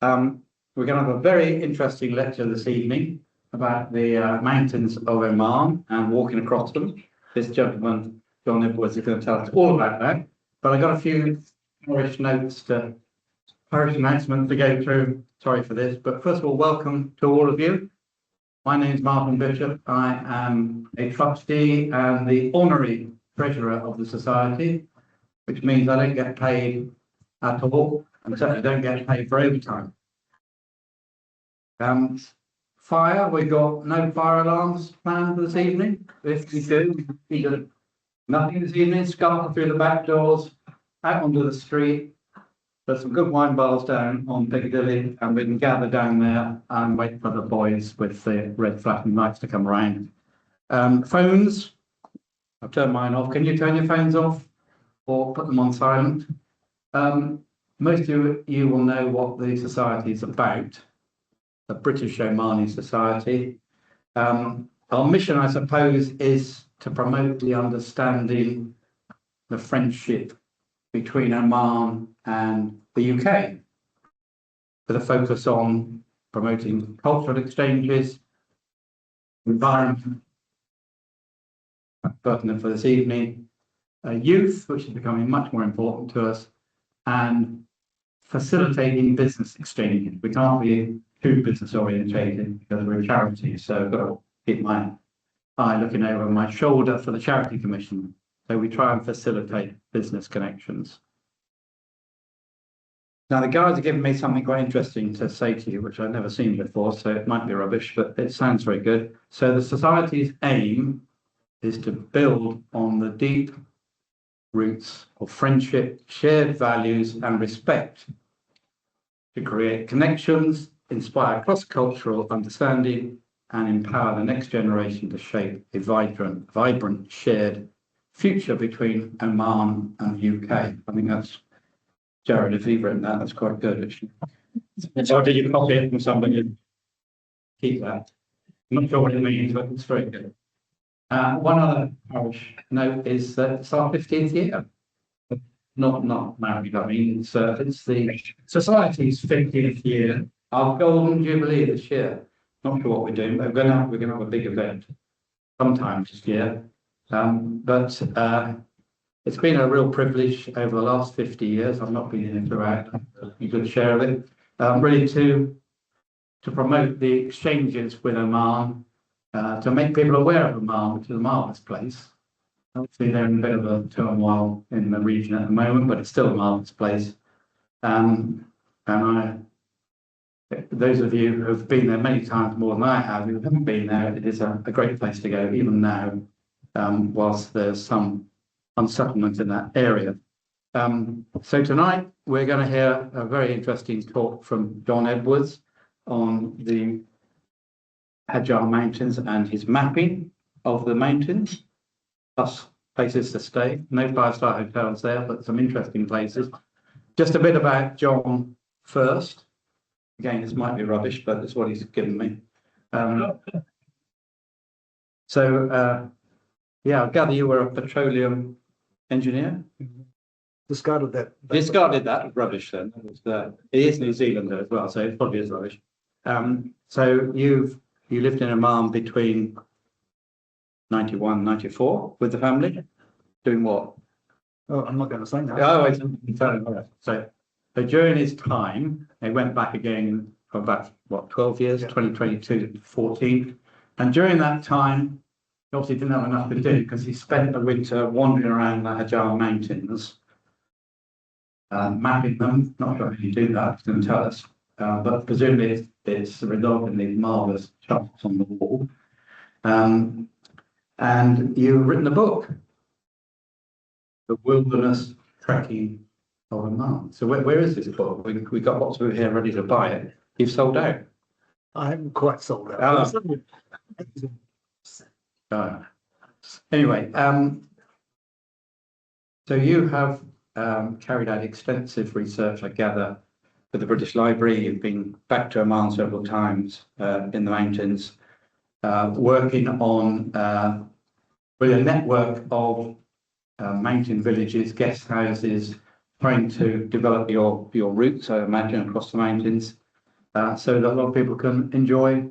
We're going to have a very interesting lecture this evening about the mountains of Oman and walking across them. This gentleman, John Edwards, is going to tell us all about that. But I've got a few parish announcements to go through. Sorry for this, but first of all, welcome to all of you. My name is Martin Bishop. I am a trustee and the honorary treasurer of the society, which means I don't get paid at all, and certainly don't get paid for overtime. Fire, we've got no fire alarms planned for this evening. If we do, we do nothing this evening, scuttle through the back doors, out onto the street. There's some good wine bars down on Piccadilly, and we can gather down there and wait for the boys with the red flashing lights to come around. Phones, I've turned mine off. Can you turn your phones off or put them on silent? Most of you will know what the society is about, the British Omani Society. Our mission, I suppose, is to promote the understanding, the friendship between Oman and the UK, with a focus on promoting cultural exchanges, environment, pertinent for this evening, youth, which is becoming much more important to us, and facilitating business exchanges. We can't be too business orientated because we're a charity, so I've got to keep my eye looking over my shoulder for the Charity Commission. So we try and facilitate business connections. Now, the guys have given me something quite interesting to say to you, which I've never seen before, so it might be rubbish, but it sounds very good. So the Society's aim is to build on the deep roots of friendship, shared values and respect, to create connections, inspire cross-cultural understanding and empower the next generation to shape a vibrant shared future between Oman and the UK. I think that's, Jared, if you've written that, that's quite good, actually. Or did you copy it from somebody? Keep that. I'm not sure what it means, but it's very good. One other parish note is that it's our 15th year. Not married, I mean, it's the Society's 50th year, our Golden Jubilee this year. Not sure what we're doing, but we're going to have a big event sometime this year. But it's been a real privilege over the last 50 years. I've not been in it throughout, a good share of it, really to promote the exchanges with Oman, to make people aware of Oman, which is a marvellous place. Obviously, they're in a bit of a turmoil in the region at the moment, but it's still a marvellous place. Those of you who have been there many times more than I have, who haven't been there, it is a great place to go, even now, whilst there's some unsettlement in that area. So tonight we're going to hear a very interesting talk from John Edwards on the Hajar Mountains and his mapping of the mountains, plus places to stay. No 5-star hotels there, but some interesting places. Just a bit about John first. Again, this might be rubbish, but it's what he's given me. Yeah, I gather you were a petroleum engineer. Discarded that. Discarded that rubbish then. It is New Zealander as well, so it probably is rubbish. So you lived in Oman between 91 and 94 with the family, doing what? Oh, I'm not going to say that. Oh, all right. So during his time, they went back again for about, what, 12 years, 2022 to 14. And during that time, he obviously didn't have enough to do because he spent the winter wandering around the Hajar Mountains, mapping them. Not sure how you do that, he's going to tell us. But presumably it's resulted in these marvellous charts on the wall. And you've written a book, The Wilderness Trekking of Oman. So where is this book? We got lots of people here ready to buy it. You've sold out. I haven't quite sold out. Anyway, so you have carried out extensive research, I gather, with the British Library. You've been back to Oman several times in the mountains, working on with a network of mountain villages, guest houses, trying to develop your routes, I imagine, across the mountains. so that a lot of people can enjoy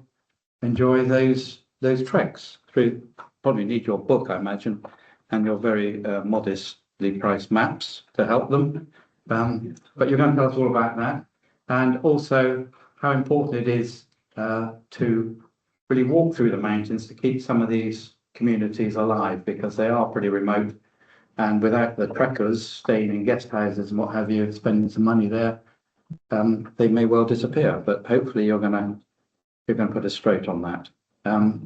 those treks through. Probably need your book, I imagine, and your very modestly priced maps to help them. But you're going to tell us all about that, and also how important it is to really walk through the mountains to keep some of these communities alive, because they are pretty remote, and without the trekkers staying in guest houses and what have you, spending some money there, they may well disappear. But hopefully you're going to put us straight on that.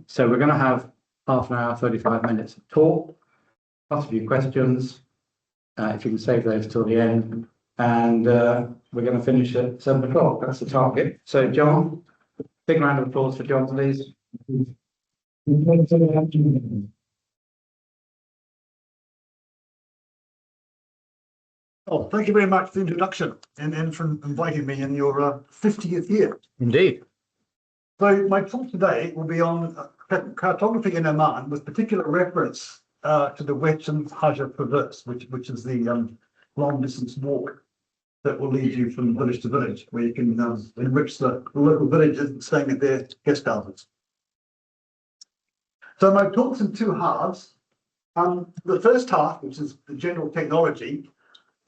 So we're going to have half an hour, 35 minutes of talk, ask a few questions, if you can save those till the end, and we're going to finish at 7 o'clock. That's the target. So John, big round of applause for John, please. Oh, thank you very much for the introduction and for inviting me in your 50th year. Indeed. So my talk today will be on cartography in Oman, with particular reference to the Western Hajar Traverse, which is the long distance walk that will lead you from village to village, where you can enrich the local villages and staying at their guest houses. So my talk's in two halves. The first half, which is the general technology,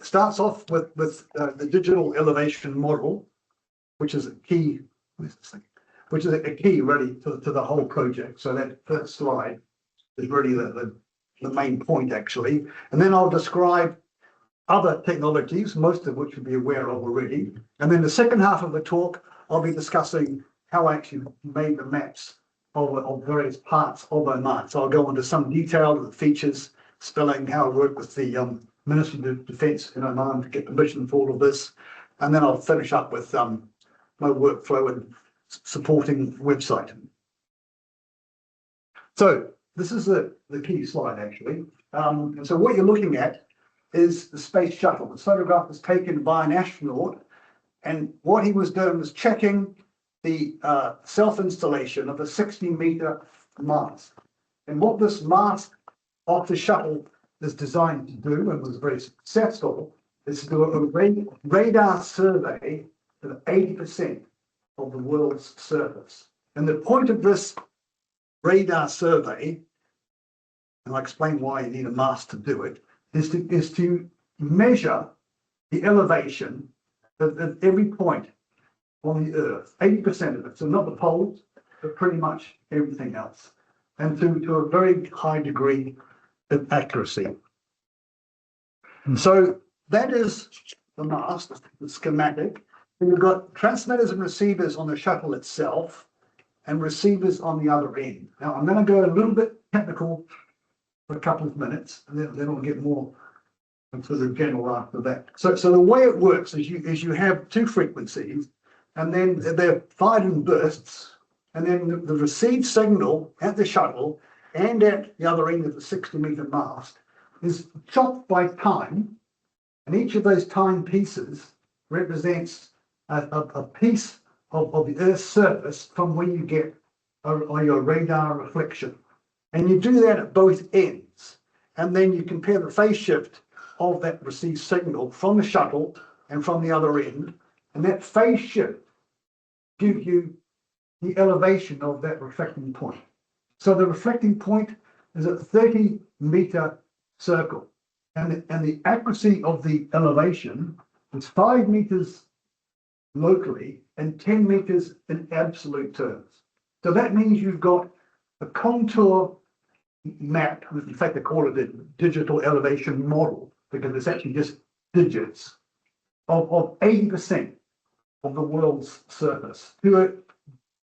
starts off with the digital elevation model, which is a key. Which is a key really to the whole project. So that first slide is really the main point, actually. And then I'll describe other technologies, most of which you'll be aware of already. And then the second half of the talk, I'll be discussing how I actually made the maps of various parts of Oman. So I'll go into some detail of the features, spelling, how I work with the Ministry of Defence in Oman to get permission for all of this. And then I'll finish up with my workflow and supporting website. So this is the key slide, actually. And so what you're looking at is the space shuttle. The photograph was taken by an astronaut, and what he was doing was checking the self-installation of a 60-meter mast. And what this mast of the shuttle is designed to do, and was very successful, is to do a radar survey of 80% of the world's surface. And the point of this radar survey, and I'll explain why you need a mast to do it, is to measure the elevation of every point on the Earth, 80% of it. So not the poles, but pretty much everything else, and to a very high degree of accuracy. So that is the mast, the schematic. We've got transmitters and receivers on the shuttle itself, and receivers on the other end. Now, I'm going to go a little bit technical for a couple of minutes, and then we'll get more into the general after that. So the way it works is you have two frequencies, and then they're fired in bursts, and then the received signal at the shuttle and at the other end of the 60-meter mast is chopped by time, and each of those time pieces represents a piece of the Earth's surface from where you get your radar reflection. And you do that at both ends. And then you compare the phase shift of that received signal from the shuttle and from the other end. And that phase shift gives you the elevation of that reflecting point. So the reflecting point is a 30-meter circle. And the accuracy of the elevation is 5 meters locally and 10 meters in absolute terms. So that means you've got a contour map. In fact, they call it a digital elevation model, because it's actually just digits of 80% of the world's surface to an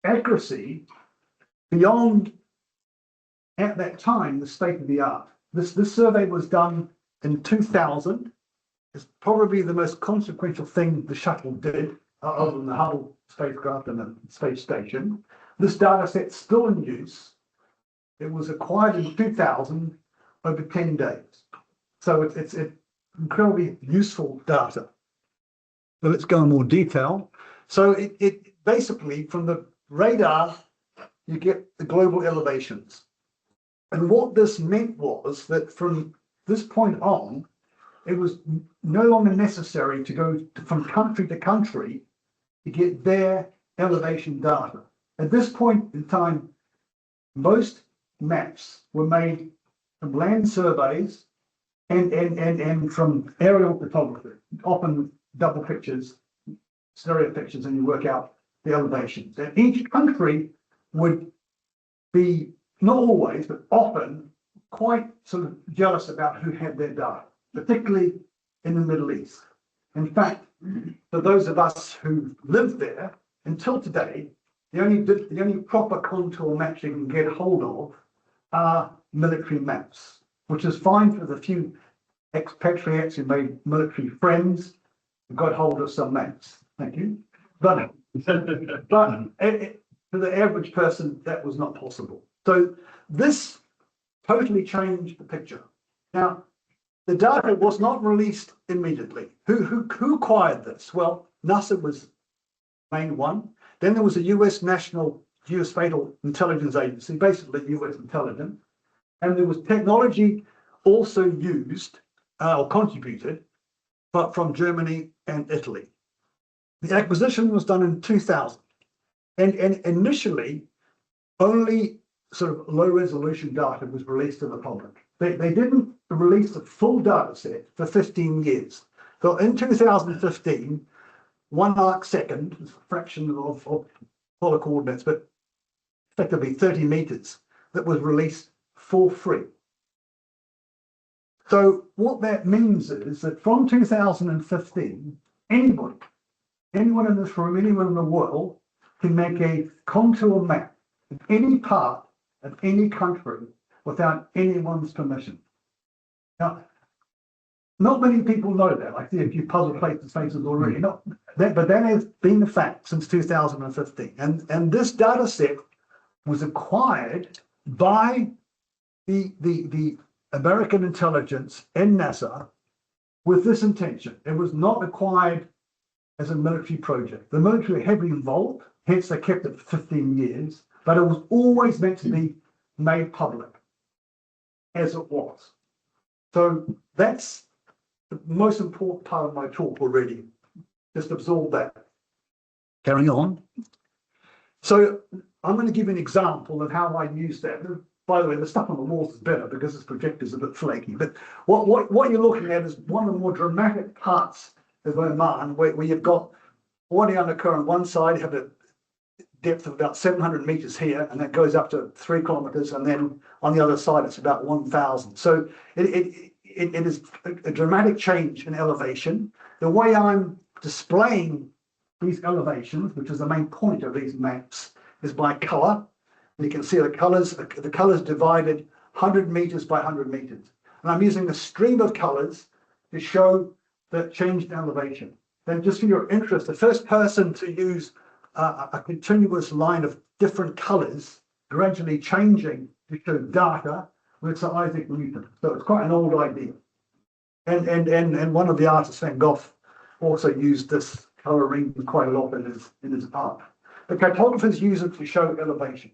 accuracy beyond, at that time, the state of the art. This survey was done in 2000. It's probably the most consequential thing the shuttle did, other than the Hubble spacecraft and the space station. This data set's still in use. It was acquired in 2000 over 10 days. So it's incredibly useful data. So let's go in more detail. So it basically, from the radar, you get the global elevations. And what this meant was that from this point on, it was no longer necessary to go from country to country to get their elevation data. At this point in time, most maps were made from land surveys and from aerial photography, often double pictures, stereo pictures, and you work out the elevations. And each country would be, not always, but often, quite sort of jealous about who had their data, particularly in the Middle East. In fact, for those of us who lived there, until today, the only proper contour maps you can get hold of are military maps, which is fine for the few expatriates who made military friends and got hold of some maps. Thank you. But for the average person, that was not possible. So this totally changed the picture. Now, the data was not released immediately. Who acquired this? Well, NASA was main one. Then there was a US National Geospatial Intelligence Agency, basically US intelligence. And there was technology also used or contributed, but from Germany and Italy. The acquisition was done in 2000. And initially, only sort of low resolution data was released to the public. They didn't release the full data set for 15 years. So in 2015, 1 arc second, a fraction of polar coordinates, but effectively 30 meters, that was released for free. So what that means is that from 2015, anyone in this room, anyone in the world can make a contour map of any part of any country without anyone's permission. Now, not many people know that. I see a few puzzle faces already. Not that, but that has been the fact since 2015. And this data set was acquired by the American intelligence and NASA with this intention. It was not acquired as a military project. The military were heavily involved, hence they kept it for 15 years, but it was always meant to be made public, as it was. So that's the most important part of my talk already. Just absorb that. Carrying on. So I'm going to give you an example of how I use that. By the way, the stuff on the walls is better because this projector is a bit flaky. But what you're looking at is one of the more dramatic parts of Oman, where you've got Wadi Anakar on one side, you have a depth of about 700 meters here, and that goes up to 3 kilometers, and then on the other side it's about 1,000. So it is a dramatic change in elevation. The way I'm displaying these elevations, which is the main point of these maps, is by color. And you can see the colors divided 100 meters by 100 meters. And I'm using a stream of colors to show the change in elevation. Then just for your interest, the first person to use a continuous line of different colors gradually changing to show data was Sir Isaac Newton. So it's quite an old idea. And one of the artists, Van Gogh, also used this coloring quite a lot in his art. The cartographers use it to show elevation.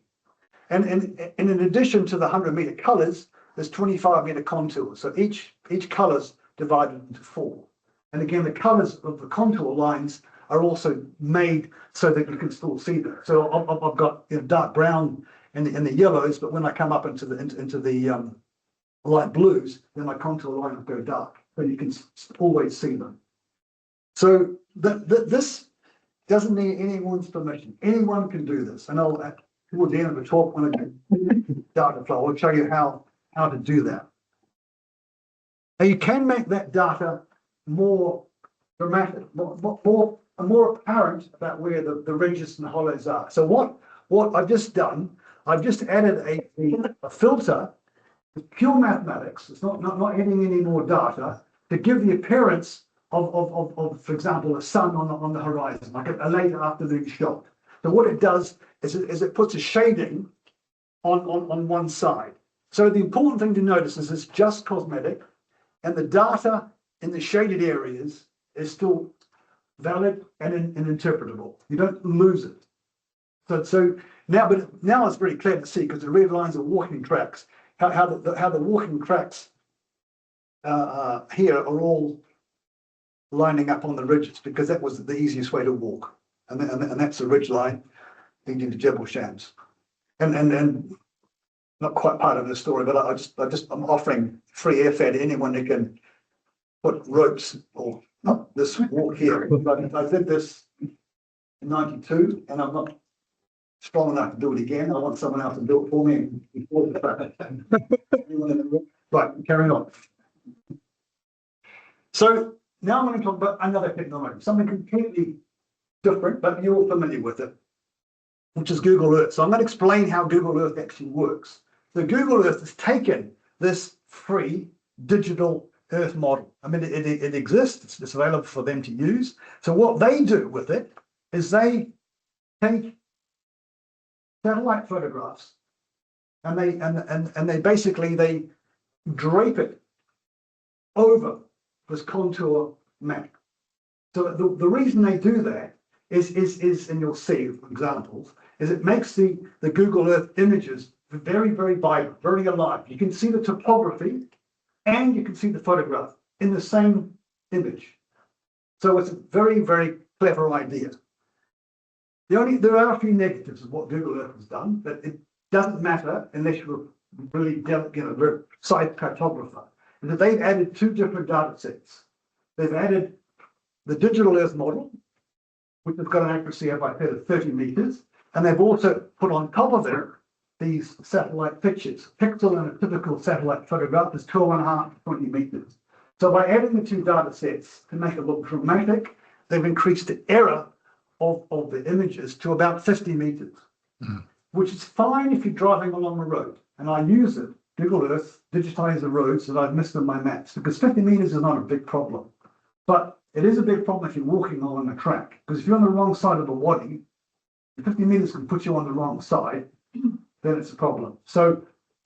And in addition to the 100-meter colors, there's 25-meter contours. So each color's divided into 4. And again, the colors of the contour lines are also made so that you can still see them. So I've got dark brown in the yellows, but when I come up into the light blues, then my contour lines go dark, so you can always see them. So this doesn't need anyone's permission. Anyone can do this. And towards the end of the talk, when I do data flow, I'll show you how to do that. Now you can make that data more dramatic, more apparent about where the ridges and hollows are. So what I've just done, I've just added a filter, pure mathematics. It's not adding any more data to give the appearance of for example, the sun on the horizon, like a late afternoon shot. So what it does is it puts a shading on one side. So the important thing to notice is it's just cosmetic, and the data in the shaded areas is still valid and interpretable. You don't lose it. So now it's very clear to see, because the red lines are walking tracks. How the walking tracks here are all lining up on the ridges, because that was the easiest way to walk. and that's the ridge line leading to Jebel Shams. And not quite part of the story, but I'm offering free airfare to anyone who can put ropes or not this walk here. I did this in '92, and I'm not strong enough to do it again. I want someone else to do it for me. Right, carrying on. So now I'm going to talk about another technology, something completely different, but you're all familiar with it, which is Google Earth. So I'm going to explain how Google Earth actually works. So Google Earth has taken this free digital Earth model. I mean, it exists, it's available for them to use. So what they do with it is they take satellite photographs and they basically they drape it over this contour map. So the reason they do that is, and you'll see examples, is it makes the Google Earth images very, very vibrant, very alive. You can see the topography and you can see the photograph in the same image. So it's a very, very clever idea. There are a few negatives of what Google Earth has done, but it doesn't matter unless you're really, very site cartographer. And that they've added two different data sets. They've added the digital Earth model, which has got an accuracy of, I said, of 30 meters, and they've also put on top of it these satellite pictures. Pixel in a typical satellite photograph is 12.5 to 20 meters. So by adding the two data sets to make it look dramatic, they've increased the error of the images to about 50 meters, which is fine if you're driving along the road. And I use it, Google Earth, digitize the roads that I've missed in my maps, because 50 meters is not a big problem. But it is a big problem if you're walking along a track, because if you're on the wrong side of the wadi, 50 meters can put you on the wrong side, then it's a problem. So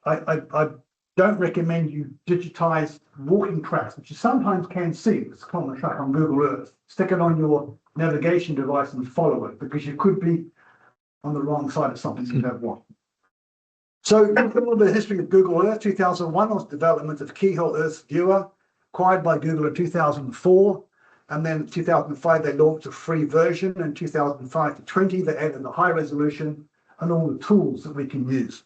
I don't recommend you digitize walking tracks, which you sometimes can see. It's a common track on Google Earth. Stick it on your navigation device and follow it, because you could be on the wrong side of something you don't want. So a little bit of history of Google Earth. 2001 was development of Keyhole Earth Viewer, acquired by Google in 2004. And then in 2005, they launched a free version. In 2005 to 20, they added the high resolution and all the tools that we can use.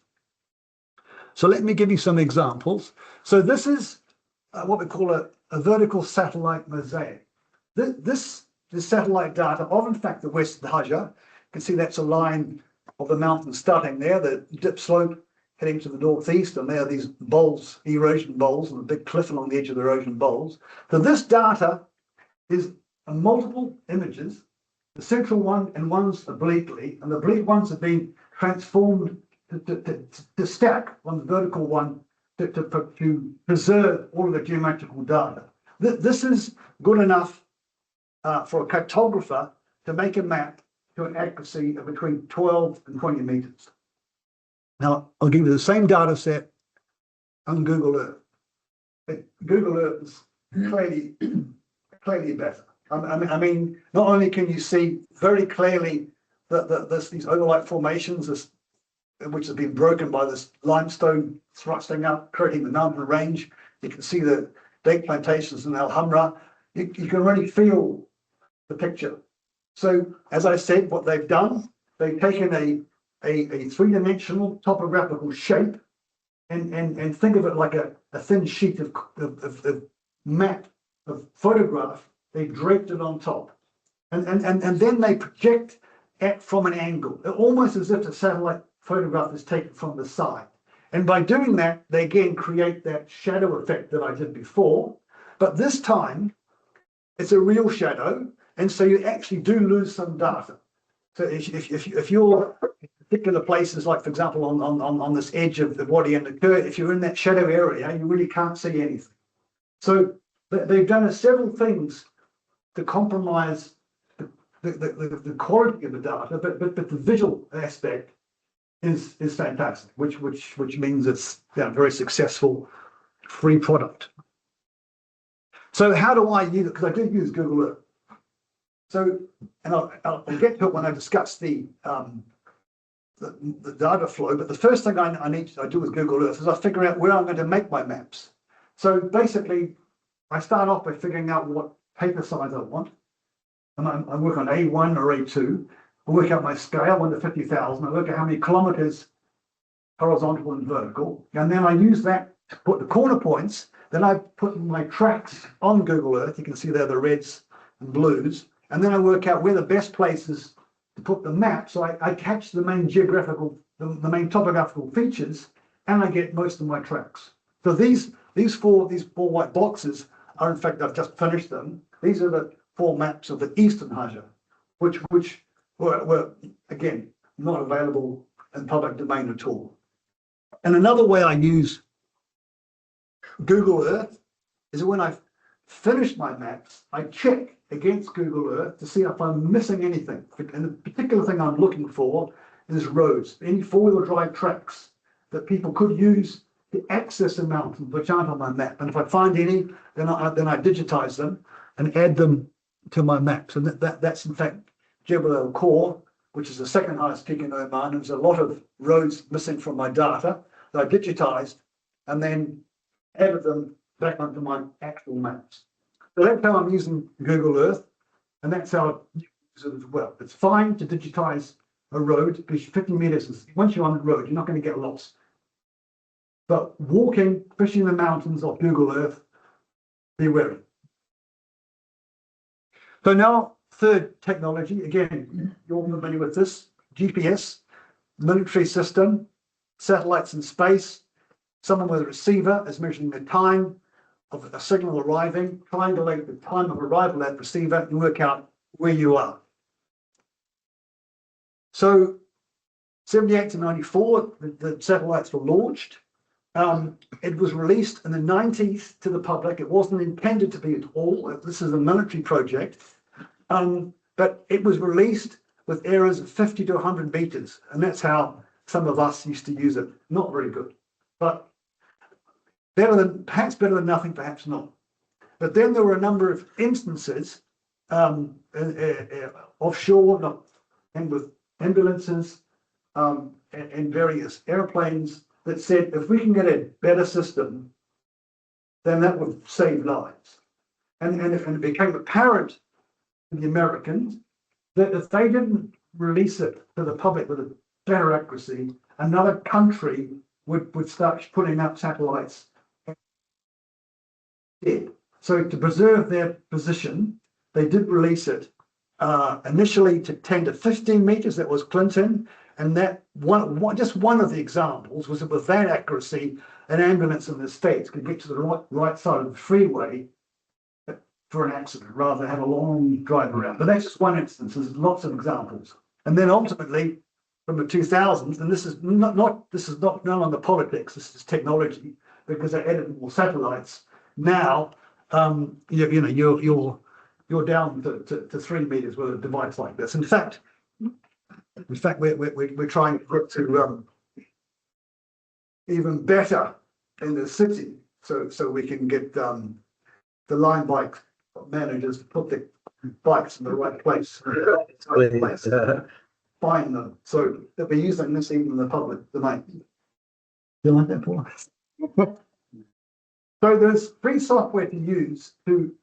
So let me give you some examples. So this is what we call a vertical satellite mosaic. This satellite data of, in fact, the west of the Hajar. You can see that's a line of the mountain starting there, the dip slope heading to the northeast, and there are these bowls, erosion bowls, and a big cliff along the edge of the erosion bowls. So this data is multiple images, the central one and ones obliquely, and the oblique ones have been transformed to stack on the vertical one to preserve all of the geometrical data. This is good enough for a cartographer to make a map to an accuracy of between 12 and 20 meters. Now, I'll give you the same data set on Google Earth. Google Earth is clearly better. I mean, not only can you see very clearly that these overlap formations, which have been broken by this limestone thrusting up, creating the mountain range. You can see the date plantations in Al Hamra. You can really feel the picture. So, as I said, what they've done, they've taken a three-dimensional topographical shape and think of it like a thin sheet of map, of photograph. They draped it on top. And then they project it from an angle, almost as if the satellite photograph is taken from the side. And by doing that, they again create that shadow effect that I did before. But this time, it's a real shadow. And so you actually do lose some data. So if you're in particular places, like, for example, on this edge of the Wadi and the Kur, if you're in that shadow area, you really can't see anything. So they've done several things to compromise the quality of the data, but the visual aspect is fantastic, which means it's a very successful free product. So how do I use it? Because I do use Google Earth. So, and I'll get to it when I discuss the data flow. But the first thing I do with Google Earth is I figure out where I'm going to make my maps. So basically, I start off by figuring out what paper size I want. and I work on A1 or A2. I work out my scale, 1 to 50,000. I work out how many kilometers horizontal and vertical. And then I use that to put the corner points. Then I put my tracks on Google Earth. You can see there the reds and blues. And then I work out where the best places to put the map. So I catch the main the main topographical features, and I get most of my tracks. So these four white boxes are, in fact, I've just finished them. These are the 4 maps of the Eastern Hajar, which were again not available in public domain at all. And another way I use Google Earth is when I've finished my maps, I check against Google Earth to see if I'm missing anything. And the particular thing I'm looking for is roads, any 4-wheel drive tracks that people could use to access a mountain which aren't on my map. And if I find any, then I digitize them and add them to my maps. And that's in fact Jebel El Khor, which is the second highest peak in Oman. There's a lot of roads missing from my data that I digitized and then added them back onto my actual maps. So that's how I'm using Google Earth, and that's how I use it as well. It's fine to digitize a road because 50 meters is, once you're on the road, you're not going to get lost. But walking, especially in the mountains of Google Earth, be wary. So now, third technology, again, you're familiar with this, GPS, military system, satellites in space, someone with a receiver is measuring the time of a signal arriving, triangulate the time of arrival at receiver and work out where you are. So 78 to 94, the satellites were launched. It was released in the 90s to the public. It wasn't intended to be at all. This is a military project. But it was released with errors of 50 to 100 meters. And that's how some of us used to use it. Not very good, but perhaps better than nothing, perhaps not. But then there were a number of instances offshore and with ambulances and various airplanes that said, if we can get a better system, then that would save lives. And it became apparent to the Americans that if they didn't release it to the public with a better accuracy, another country would start putting up satellites. So to preserve their position, they did release it initially to 10 to 15 meters. That was Clinton. And that just one of the examples was that with that accuracy, an ambulance in the States could get to the right side of the freeway for an accident rather than have a long drive around. But that's just one instance. There's lots of examples. And then ultimately, from the 2000s, and this is no longer politics. This is technology, because they added more satellites. Now, you're down to 3 meters with a device like this. In fact, we're trying to get to even better in the city, so we can get the line bike managers to put the bikes in the right place. Find them, so they'll be using this even in the public domain. You like that, Paul? So there's free software to use to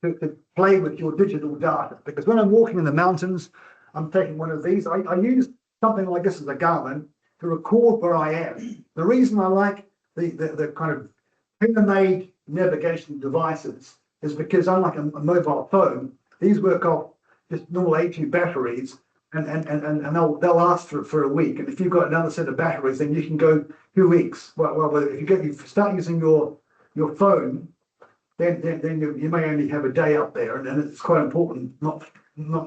play with your digital data, because when I'm walking in the mountains, I'm taking one of these. I use something like this as a Garmin to record where I am. The reason I like the kind of tailor-made navigation devices is because, unlike a mobile phone, these work off just normal A2 batteries, and they'll last for a week. And if you've got another set of batteries, then you can go 2 weeks. Well, if you start using your phone, then you may only have a day up there, and it's quite important not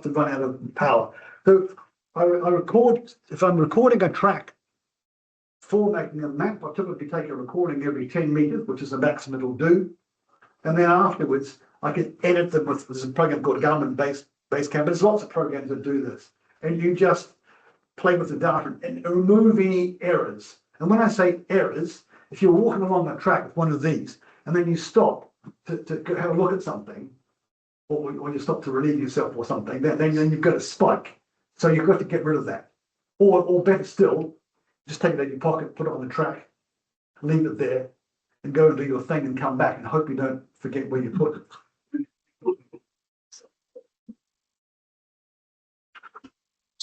to run out of power. So I record, if I'm recording a track for making a map, I typically take a recording every 10 meters, which is the maximum it'll do. And then afterwards, I can edit them with this program called Garmin Basecamp. But there's lots of programs that do this. And you just play with the data and remove any errors. And when I say errors, if you're walking along a track with one of these, and then you stop to have a look at something, or you stop to relieve yourself or something, then you've got a spike. So you've got to get rid of that. Or better still, just take it out of your pocket, put it on the track, leave it there, and go and do your thing and come back and hope you don't forget where you put it.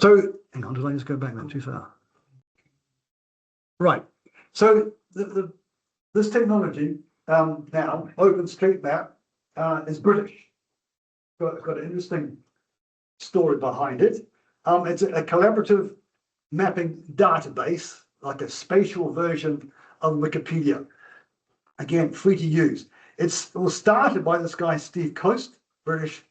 So, hang on, did I just go back there too far? Right. So this technology now, OpenStreetMap, is British. Got an interesting story behind it. It's a collaborative mapping database, like a spatial version of Wikipedia. Again, free to use. It was started by this guy, Steve Coast, British,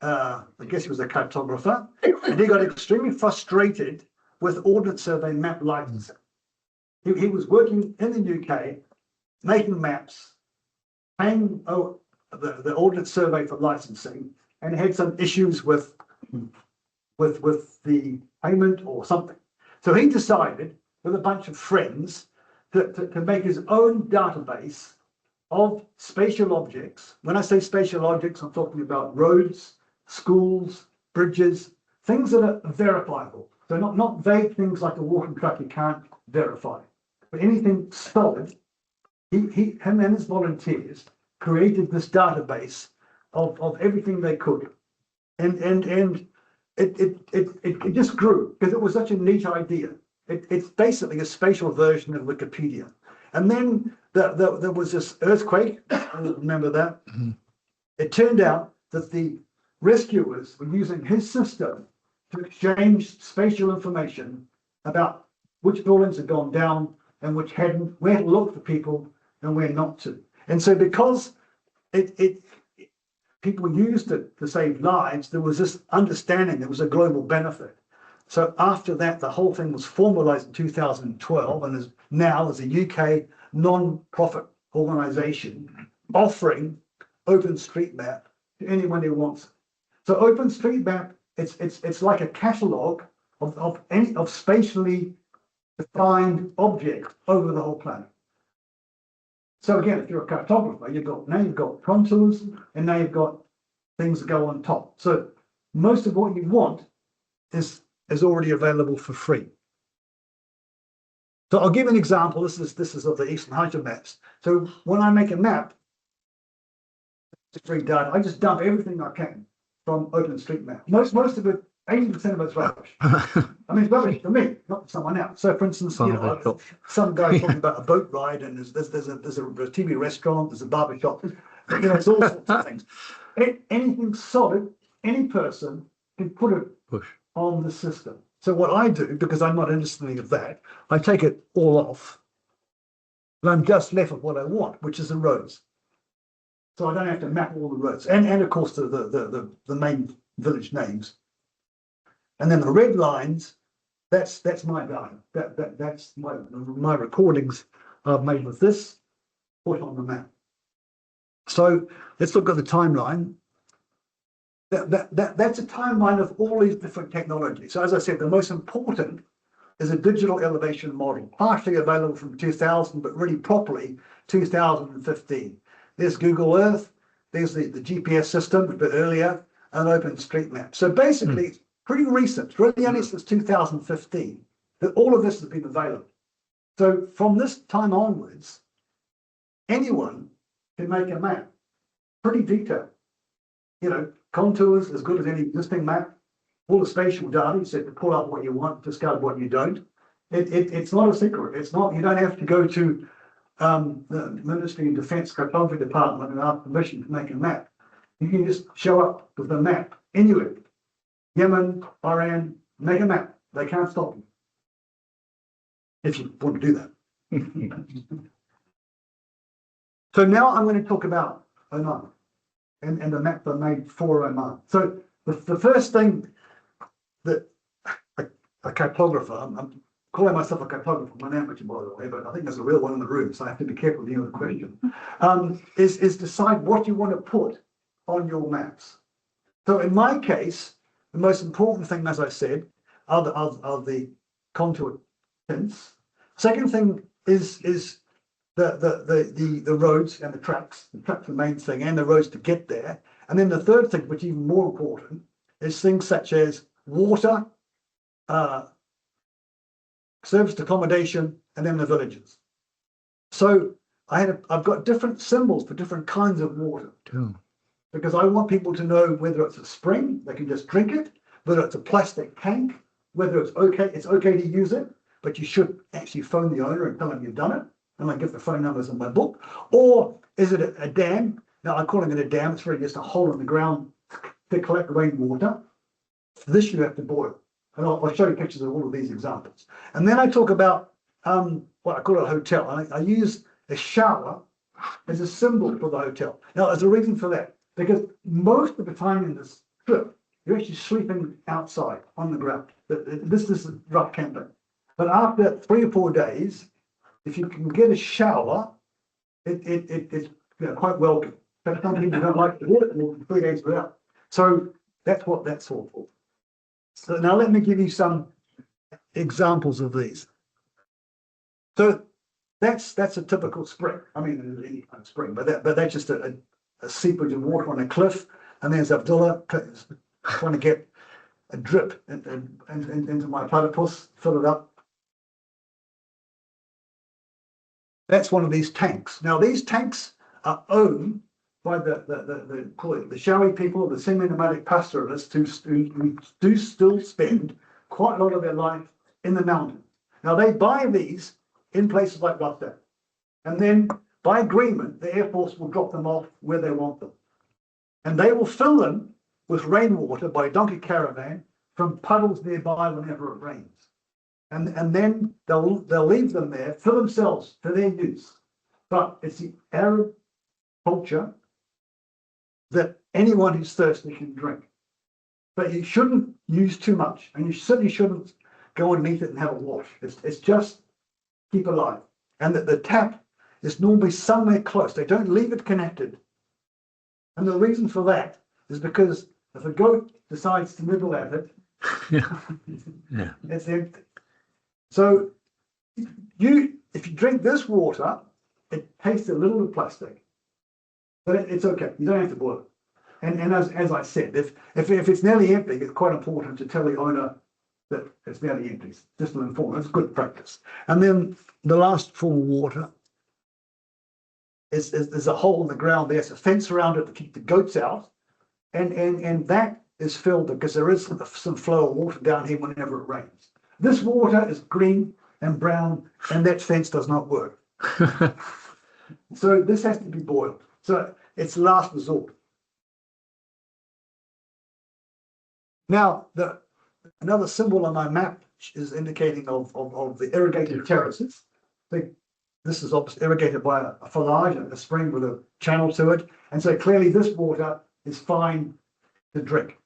I guess he was a cartographer, and he got extremely frustrated with Ordnance Survey map licensing. He was working in the UK, making maps, paying the Ordnance Survey for licensing, and had some issues with the payment or something. So he decided, with a bunch of friends, to make his own database of spatial objects. When I say spatial objects, I'm talking about roads, schools, bridges, things that are verifiable. So not vague things like a walking track you can't verify, but anything solid. Him and his volunteers created this database of everything they could, and it just grew because it was such a neat idea. It's basically a spatial version of Wikipedia. And then there was this earthquake. I remember that. Mm-hmm. It turned out that the rescuers were using his system to exchange spatial information about which buildings had gone down and which hadn't, where to look for people and where not to. And so because people used it to save lives, there was this understanding there was a global benefit. So after that, the whole thing was formalized in 2012 and is now as a UK non-profit organization offering OpenStreetMap to anyone who wants it. So OpenStreetMap, it's like a catalog of spatially defined objects over the whole planet. So again, if you're a cartographer, you've got contours, and now you've got things that go on top. So most of what you want is already available for free. So I'll give an example. This is of the Eastern Hajar maps. So when I make a map, it's free data. I just dump everything I can from OpenStreetMap. Most of it, 80% of it's rubbish. I mean, it's rubbish for me, not for someone else. So, for instance, some guy talking about a boat ride, and there's a TV restaurant, there's a barber shop. It's all sorts of things. Anything solid, any person can put it on the system. So what I do, because I'm not interested in any of that, I take it all off, and I'm just left with what I want, which is the roads. So I don't have to map all the roads, and of course the main village names. And then the red lines, that's my data. That's my recordings I've made with this, put on the map. So let's look at the timeline. That's a timeline of all these different technologies. So as I said, the most important is a digital elevation model, partially available from 2000, but really properly 2015. There's Google Earth, there's the GPS system a bit earlier, and OpenStreetMap. So basically, it's pretty recent, really only since 2015, that all of this has been available. So from this time onwards, anyone can make a map, pretty detailed. Contours as good as any existing map, all the spatial data, you said to pull up what you want, discard what you don't. It's not a secret. It's not, you don't have to go to the Ministry of Defence Cartography Department and ask permission to make a map. You can just show up with a map anywhere. Yemen, Iran, make a map. They can't stop you. If you want to do that. So now I'm going to talk about Oman and the map I made for Oman. So the first thing that a cartographer, I'm calling myself a cartographer, I'm an amateur by the way, but I think there's a real one in the room, so I have to be careful with the question, is decide what you want to put on your maps. So in my case, the most important thing, as I said, are the contour tints. Second thing is the roads and the tracks. The tracks are the main thing, and the roads to get there. And then the third thing, which is even more important, is things such as water, serviced accommodation, and then the villages. So I've got different symbols for different kinds of water. Because I want people to know whether it's a spring, they can just drink it, whether it's a plastic tank, whether it's okay to use it, but you should actually phone the owner and tell them you've done it. And I give the phone numbers in my book. Or is it a dam? Now I'm calling it a dam. It's really just a hole in the ground to collect rainwater. For this you have to boil. And I'll show you pictures of all of these examples. And then I talk about what I call a hotel. I use a shower as a symbol for the hotel. Now there's a reason for that, because most of the time in this trip, you're actually sleeping outside on the ground. This is rough camping. But after 3 or 4 days, if you can get a shower, it's quite welcome. But some people don't like the water more than 3 days without. So that's what that's all for. So now let me give you some examples of these. So that's a typical spring. I mean, any kind of spring, but that's just a seepage of water on a cliff. And there's Abdullah trying to get a drip into my platypus, fill it up. That's one of these tanks. Now these tanks are owned by call it the Shawi people, the semi-nomadic pastoralists who do still spend quite a lot of their life in the mountain. Now they buy these in places like Baghdad, and then by agreement, the Air Force will drop them off where they want them, and they will fill them with rainwater by donkey caravan from puddles nearby whenever it rains. And then they'll leave them there for themselves, for their use. But it's the Arab culture that anyone who's thirsty can drink. But you shouldn't use too much, and you certainly shouldn't go underneath it and have a wash. It's just keep alive. And that the tap is normally somewhere close. They don't leave it connected. And the reason for that is because if a goat decides to nibble at it, it's empty. So if you drink this water, it tastes a little bit plastic, but it's okay. You don't have to boil it. And as I said, if it's nearly empty, it's quite important to tell the owner that it's nearly empty. Just to inform. It's good practice. And then the last form of water is there's a hole in the ground. There's a fence around it to keep the goats out, and that is filled because there is some flow of water down here whenever it rains. This water is green and brown, and that fence does not work. So this has to be boiled. So it's last resort. Now, another symbol on my map is indicating of the irrigated terraces. This is obviously irrigated by a fallage, a spring with a channel to it. And so clearly this water is fine to drink.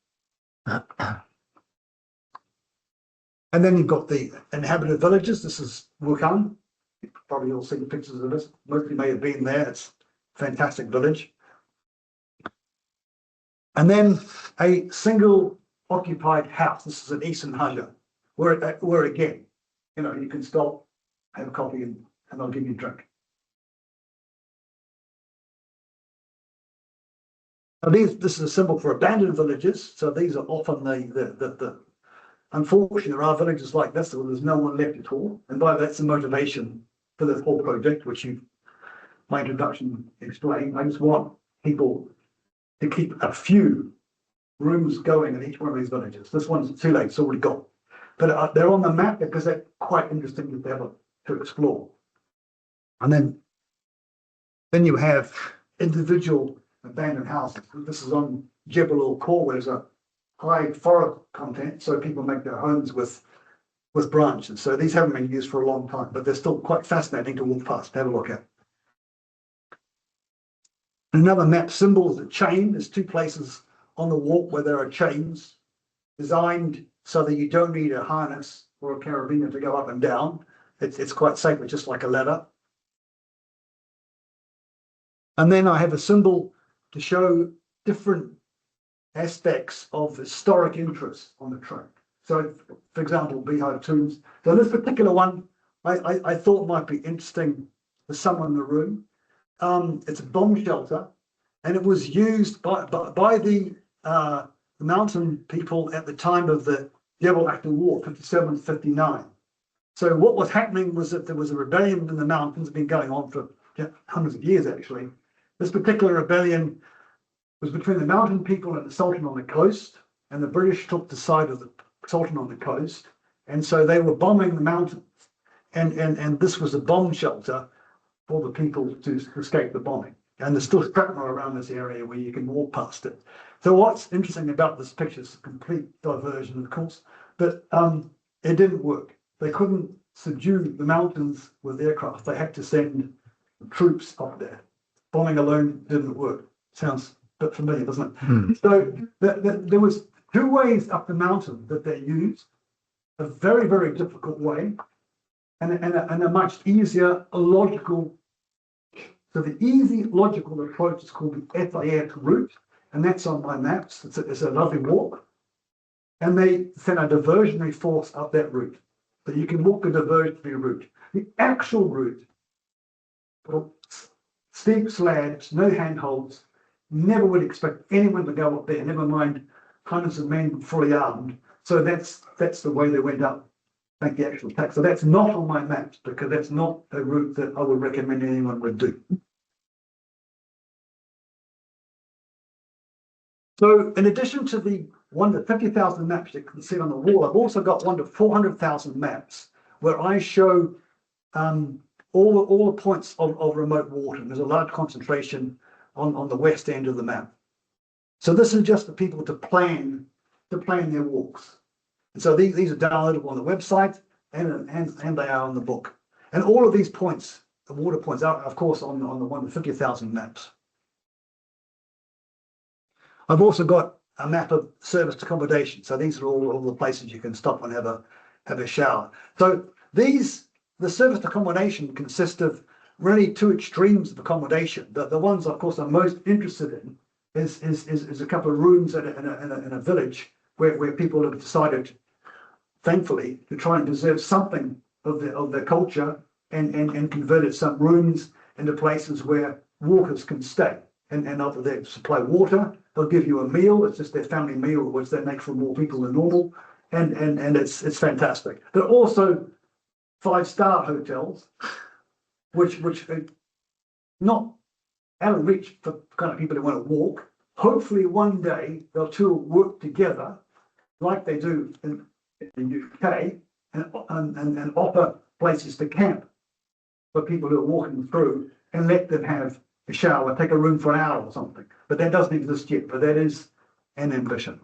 And then you've got the inhabited villages. This is Wuhan. Probably all seen pictures of this. Most of you may have been there. It's a fantastic village. And then a single occupied house. This is an Eastern Hajar, where again, you can stop, have a coffee, and I'll give you a drink. Now this is a symbol for abandoned villages. So these are often the unfortunately, there are villages like this where there's no one left at all. And by that's the motivation for this whole project, which my introduction explained. I just want people to keep a few rooms going in each one of these villages. This one's too late, it's already gone. But they're on the map because they're quite interesting to be able to explore. And then you have individual abandoned houses. This is on Jebel al-Khor, where there's a high forest content, so people make their homes with branches. So these haven't been used for a long time, but they're still quite fascinating to walk past, have a look at. Another map symbol is a chain. There's 2 places on the walk where there are chains designed so that you don't need a harness or a carabiner to go up and down. It's quite safe, it's just like a ladder. And then I have a symbol to show different aspects of historic interest on the track. So, for example, beehive tombs. So this particular one, I thought might be interesting for someone in the room. It's a bomb shelter, and it was used by the mountain people at the time of the Jebel Akhtar War, 57 to 59. So what was happening was that there was a rebellion in the mountains, been going on for hundreds of years actually. This particular rebellion was between the mountain people and the Sultan on the coast, and the British took the side of the Sultan on the coast, And so they were bombing the mountains. And this was a bomb shelter for the people to escape the bombing. And there's still shrapnel around this area where you can walk past it. So what's interesting about this picture is a complete diversion, of course, but it didn't work. They couldn't subdue the mountains with aircraft. They had to send troops up there. Bombing alone didn't work. Sounds a bit familiar, doesn't it? So there was two ways up the mountain that they used. A very, very difficult way and a much easier logical. So the easy logical approach is called the FAF route, and that's on my maps. It's a lovely walk. And they send a diversionary force up that route. So you can walk a diversionary route. The actual route, well, steep slabs, no handholds, never would expect anyone to go up there, never mind hundreds of men fully armed. So that's the way they went up, make the actual attack. So that's not on my maps because that's not a route that I would recommend anyone would do. So in addition to the 1 to 50,000 maps you can see on the wall, I've also got 1 to 400,000 maps where I show all the points of remote water. There's a large concentration on the west end of the map. So this is just for people to plan their walks. And so these are downloadable on the website and they are on the book. And all of these points, the water points, are of course on the 1 to 50,000 maps. I've also got a map of serviced accommodation. So these are all the places you can stop and have a shower. So the serviced accommodation consists of really two extremes of accommodation. The ones, of course, I'm most interested in is a couple of rooms in a village where people have decided, thankfully, to try and preserve something of their culture and converted some rooms into places where walkers can stay. And after they supply water, they'll give you a meal. It's just their family meal, which they make for more people than normal. And it's fantastic. There are also 5-star hotels, which are not out of reach for kind of people who want to walk. Hopefully one day they'll two work together like they do in the UK and offer places to camp for people who are walking through and let them have a shower, take a room for an hour or something. But that doesn't exist yet, but that is an ambition.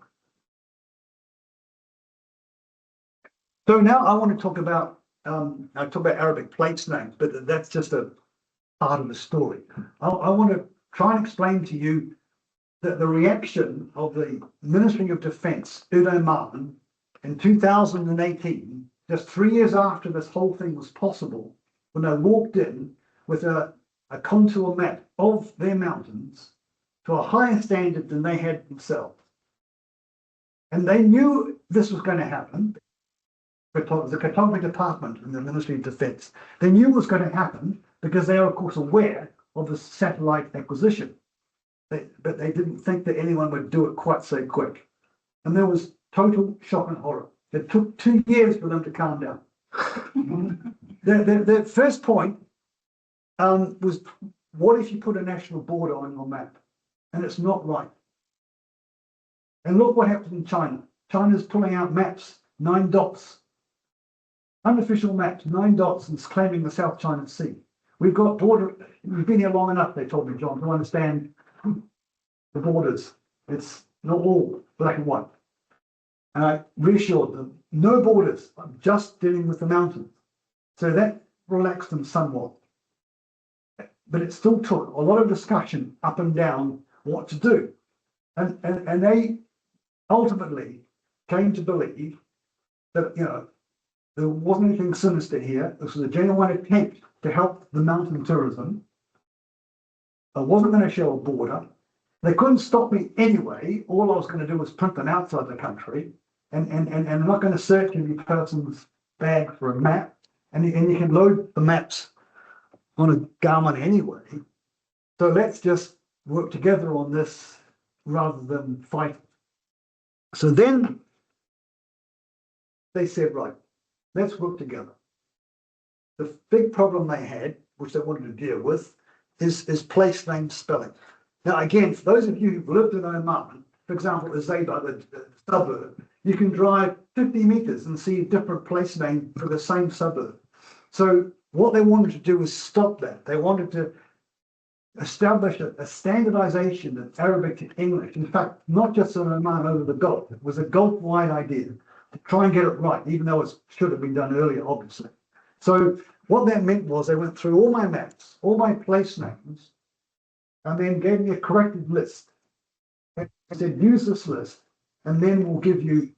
So now I want to talk about, Arabic place names, but that's just a part of the story. I want to try and explain to you that the reaction of the Ministry of Defence in Oman in 2018, just 3 years after this whole thing was possible, when they walked in with a contour map of their mountains to a higher standard than they had themselves. And they knew this was going to happen. The Cartography department in the Ministry of Defence, they knew it was going to happen because they are, of course, aware of the satellite acquisition. But they didn't think that anyone would do it quite so quick. And there was total shock and horror. It took 2 years for them to calm down. The first point was, what if you put a national border on your map? And it's not right. And look what happened in China. China's pulling out maps, 9 dots. Unofficial maps, 9 dots, and it's claiming the South China Sea. We've got border, we've been here long enough, they told me, John, to understand the borders. It's not all black and white. And I reassured them, no borders, I'm just dealing with the mountains. So that relaxed them somewhat. But it still took a lot of discussion up and down what to do. And they ultimately came to believe that, there wasn't anything sinister here. This was a genuine attempt to help the mountain tourism. I wasn't going to show a border. They couldn't stop me anyway. All I was going to do was print them outside the country. And I'm not going to search every person's bag for a map. And you can load the maps on a Garmin anyway. So let's just work together on this rather than fight. So then they said, right, let's work together. The big problem they had, which they wanted to deal with, is place name spelling. Now, again, for those of you who've lived in Oman, for example, Azeba, the suburb, you can drive 50 meters and see a different place name for the same suburb. So what they wanted to do was stop that. They wanted to establish a standardization of Arabic to English. In fact, not just in Oman over the Gulf. It was a Gulf-wide idea to try and get it right, even though it should have been done earlier, obviously. So what that meant was they went through all my maps, all my place names, and then gave me a corrected list. And said, use this list, and then we'll give you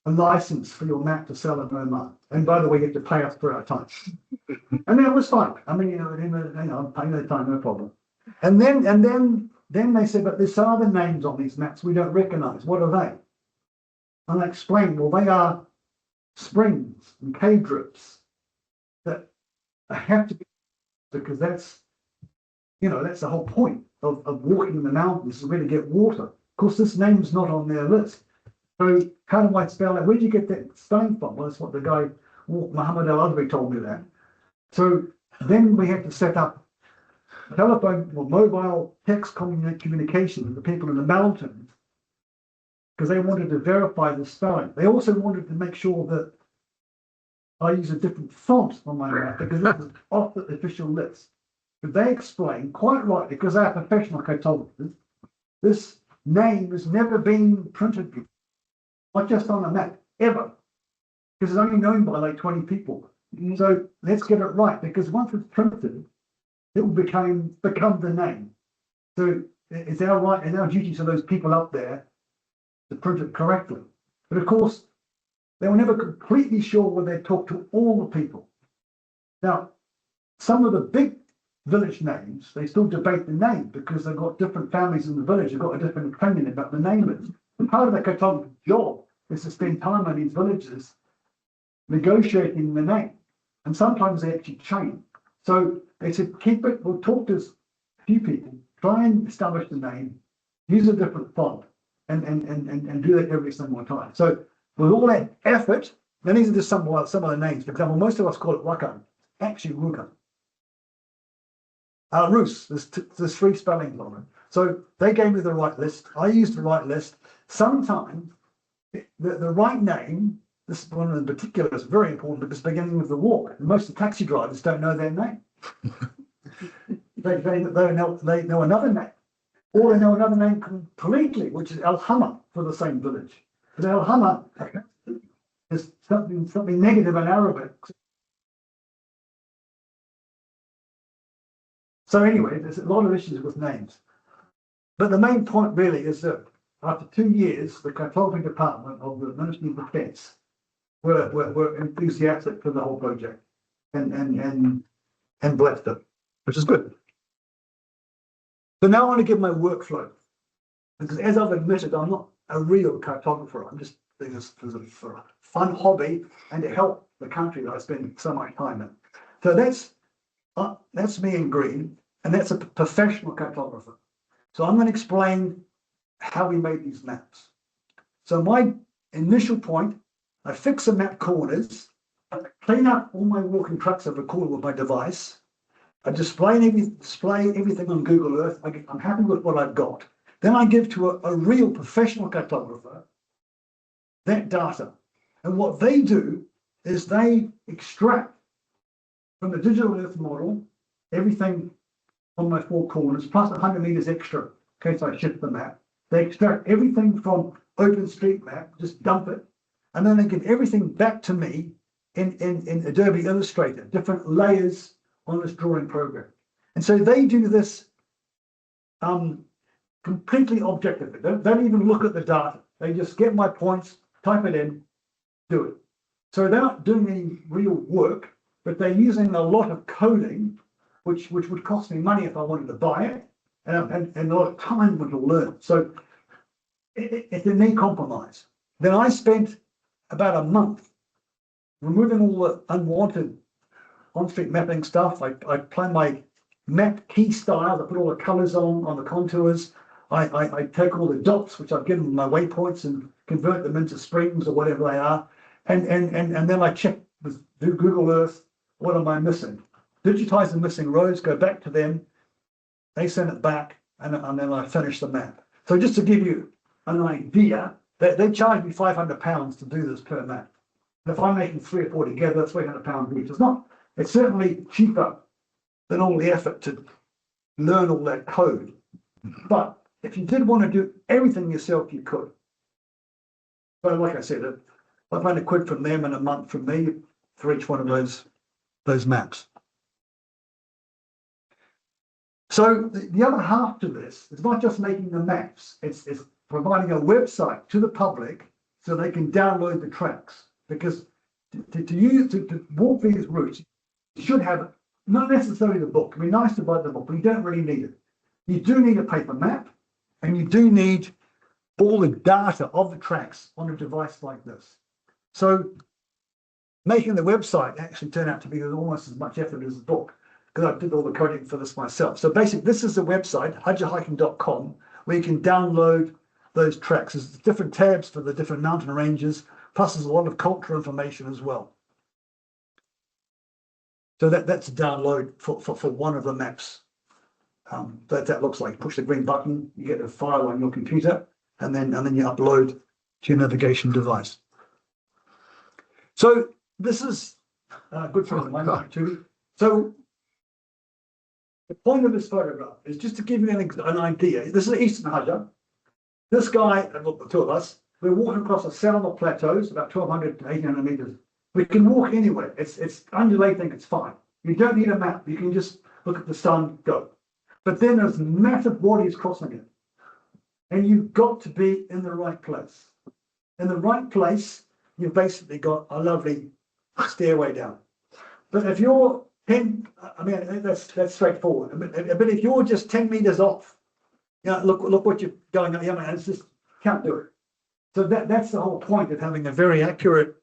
a license for your map to sell in Oman. And by the way, you have to pay us for our time. And then it was fine. I mean, I'm paying their time, no problem. And then they said, but there's some other names on these maps we don't recognize. What are they? And I explained, well, they are springs and cave drips that have to be, because that's the whole point of walking in the mountains, is where to get water. Of course, this name's not on their list. So how do I spell that? Where'd you get that spelling from? Well, that's what the guy, Muhammad Al-Adwi, told me that. So then we had to set up telephone or mobile text communication with the people in the mountains, because they wanted to verify the spelling. They also wanted to make sure that I use a different font on my map, because it was off the official list. But they explained quite rightly, because they are professional cartographers, this name has never been printed before, not just on a map, ever, because it's only known by like 20 people. So let's get it right, because once it's printed, it will become the name. So it's our right and our duty to those people up there to print it correctly. But of course, they were never completely sure when they talked to all the people. Now, some of the big village names, they still debate the name, because they've got different families in the village, they've got a different opinion about the naming. And part of the cartographer's job is to spend time in these villages negotiating the name. And sometimes they actually change. So they said, keep it, we'll talk to a few people, try and establish the name, use a different font, and do that every single time. So with all that effort, then these are just some of the names. For example, most of us call it Rakan, actually Rukan. Rus, there's 3 spellings on it. So they gave me the right list. I used the right list. Sometimes the right name, this one in particular is very important, because it's beginning with the walk. And most of the taxi drivers don't know their name. they know another name. Or they know another name completely, which is Al Hama for the same village. But Al Hama is something negative in Arabic. So anyway, there's a lot of issues with names. But the main point really is that after 2 years, the cartography department of the Ministry of Defence were enthusiastic for the whole project and blessed it, which is good. So now I want to give my workflow, because as I've admitted, I'm not a real cartographer. I'm just doing this for a fun hobby and to help the country that I spend so much time in. So that's me in green, and that's a professional cartographer. So I'm going to explain how we made these maps. So my initial point, I fix the map corners, I clean up all my walking tracks I've recorded with my device, I display everything on Google Earth. I'm happy with what I've got. Then I give to a real professional cartographer that data. And what they do is they extract from the digital Earth model everything on my 4 corners, plus 100 meters extra in case I shift the map. They extract everything from OpenStreetMap, just dump it, and then they give everything back to me in Adobe Illustrator, different layers on this drawing program. And so they do this completely objectively. They don't even look at the data. They just get my points, type it in, do it. So they're not doing any real work, but they're using a lot of coding, which would cost me money if I wanted to buy it, and a lot of time to learn. So it's a neat compromise. Then I spent about a month removing all the unwanted on-street mapping stuff. I plan my map key styles. I put all the colors on the contours. I take all the dots, which I've given my waypoints, and convert them into springs or whatever they are. And then I check with Google Earth, what am I missing? Digitize the missing rows, go back to them. They send it back, and then I finish the map. So just to give you an idea, They charge me £500 to do this per map. And if I'm making 3 or 4 together, that's £300 each. It's certainly cheaper than all the effort to learn all that code. But if you did want to do everything yourself, you could. But like I said, I find £1 from them and a month from me for each one of those maps. So the other half to this is not just making the maps, it's providing a website to the public so they can download the tracks. Because to walk these routes, you should have not necessarily the book. It'd be nice to buy the book, but you don't really need it. You do need a paper map, and you do need all the data of the tracks on a device like this. So making the website actually turned out to be almost as much effort as the book, because I did all the coding for this myself. So basically, this is the website, hajarhiking.com, where you can download those tracks. There's different tabs for the different mountain ranges, plus there's a lot of cultural information as well. So that's a download for one of the maps. That looks like, push the green button, you get a file on your computer, and then you upload to your navigation device. So this is good for my too. So the point of this photograph is just to give you an idea. This is Eastern Hajar. This guy, the two of us, we're walking across a Selma plateaus, about 1,200 to 1,800 meters. We can walk anywhere. It's undulating, it's fine. You don't need a map. You can just look at the sun, go. But then there's massive bodies crossing it. And you've got to be in the right place. In the right place, you've basically got a lovely stairway down. But if you're 10, I mean, that's straightforward. But if you're just 10 meters off, you know, look what you're going on. I mean, it's just, can't do it. So that's the whole point of having a very accurate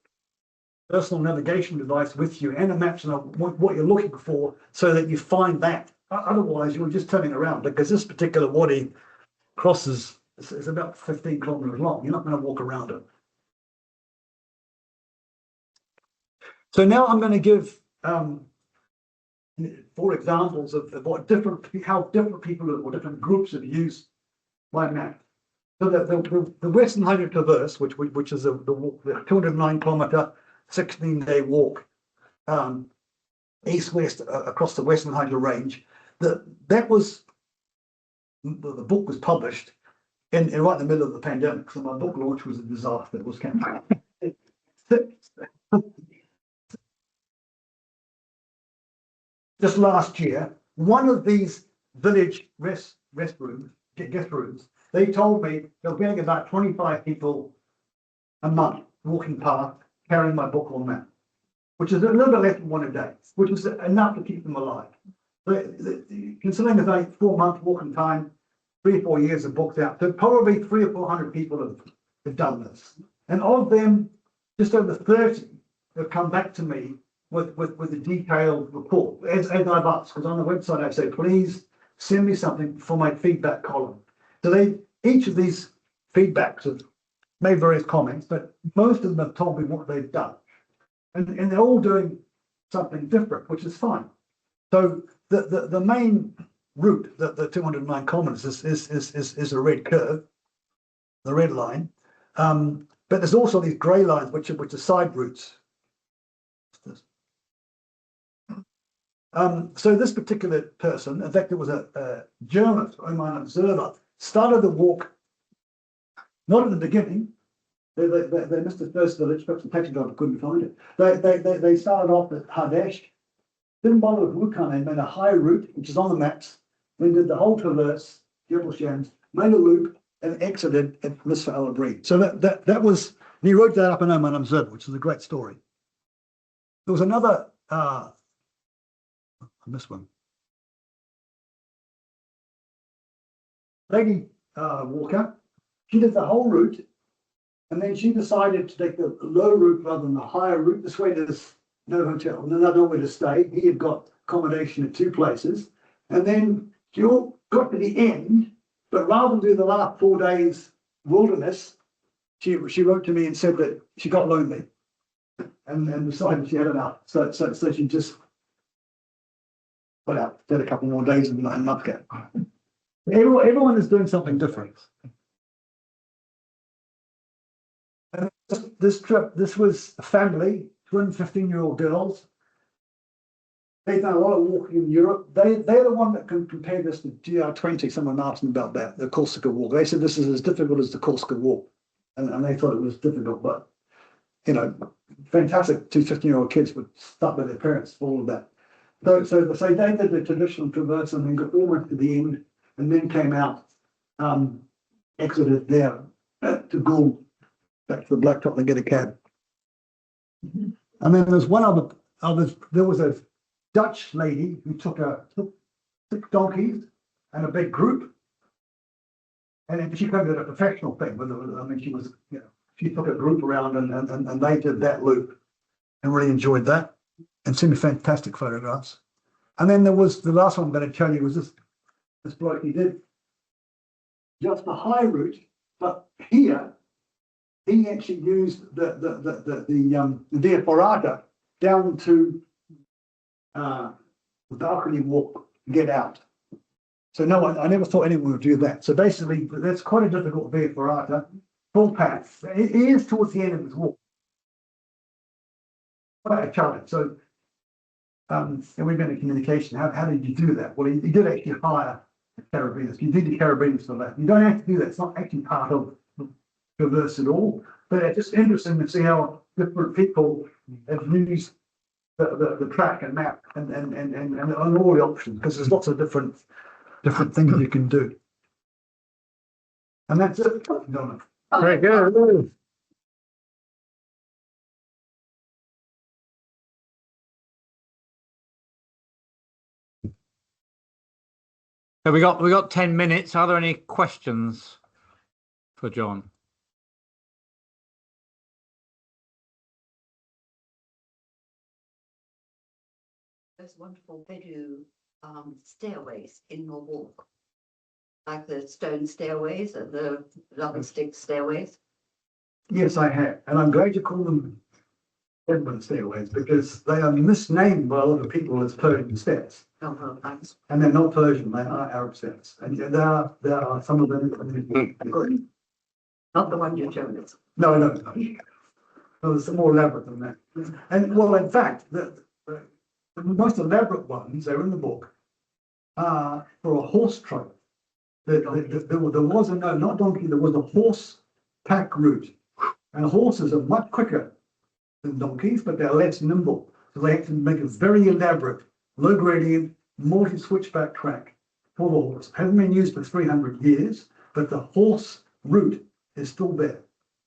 personal navigation device with you and a map to know what you're looking for so that you find that. Otherwise, you're just turning around, because this particular wadi crosses, it's about 15 kilometers long. You're not going to walk around it. So now I'm going to give 4 examples of how different people or different groups have used my map. So the Western Hajar Traverse, which is the 209 kilometer, 16-day walk east-west across the Western Hajar Range, the book was published right in the middle of the pandemic. So my book launch was a disaster. It was cancelled. Just last year, one of these village guest rooms, they told me they're getting about 25 people a month walking past, carrying my book on map, which is a little bit less than one a day, which is enough to keep them alive. Considering it's only 4-month walking time, 3 or 4 years of books out, so probably 300 or 400 people have done this. And of them, just over 30 have come back to me with a detailed report, as I've asked, because on the website I say, please send me something for my feedback column. So each of these feedbacks have made various comments, but most of them have told me what they've done. And they're all doing something different, which is fine. So the main route, the 209 kilometers, is a red curve, the red line. But there's also these grey lines, which are side routes. So this particular person, in fact, it was a journalist, Oman observer, started the walk not at the beginning. They missed the first village, perhaps the taxi driver couldn't find it. They started off at Hadesh, didn't bother with Wukan, they made a high route, which is on the maps, then did the whole traverse, Jebel Shams, made a loop, and exited at Misfa Al Abrid. So that was, and he wrote that up in Oman Observer, which is a great story. There was another, I missed one. Lady walker, she did the whole route, and then she decided to take the low route rather than the higher route. This way there's no hotel, and another way to stay. He had got accommodation at 2 places, and then she all got to the end, but rather than do the last 4 days wilderness, she wrote to me and said that she got lonely and decided she had enough. So she just put out, did a couple more days in Mudcat. Everyone is doing something different. This trip, this was a family, 215-year-old girls. They've done a lot of walking in Europe. They're the one that can compare this to GR20. Someone asked them about that, the Corsica walk. They said this is as difficult as the Corsica walk. And they thought it was difficult, but you know, fantastic 215-year-old kids were stuck with their parents for all of that. So they did the traditional traverse and then got almost to the end and then came out, exited there to go back to the blacktop and get a cab. And then there's one there was a Dutch lady who took 6 donkeys and a big group. And she kind of did a professional thing with it. I mean, she was, you know, she took a group around and they did that loop and really enjoyed that and sent me fantastic photographs. And then there was the last one I'm going to tell you was this bloke. He did just the high route, but here he actually used the Via Ferrata down to the balcony walk to get out. So no, I never thought anyone would do that. So basically, that's quite a difficult Via Ferrata, full path. It is towards the end of his walk. Quite a challenge. So, and we've been in communication. How did you do that? Well, he did actually hire a carabiners. You did the carabiners for that. You don't have to do that. It's not actually part of Traverse at all. But it's just interesting to see how different people have used the track and map and all the options, because there's lots of different things you can do. And that's it. Very good. So we got 10 minutes. Are there any questions for John? Those wonderful Bedu stairways in your walk, like the stone stairways and the rubber stick stairways. Yes, I have, and I'm going to call them Edmund stairways because they are misnamed by a lot of people as Persian steps. Oh, well, thanks. And they're not Persian; they are Arab steps, and there are some of them. Not the one you showed us. No, there's some more elaborate than that. And well, in fact, the most elaborate ones are in the book for a horse trail. There was not donkey, there was a horse pack route. And horses are much quicker than donkeys, but they're less nimble. So they have to make a very elaborate, low gradient, multi switchback track for the horse. Hasn't been used for 300 years, but the horse route is still there.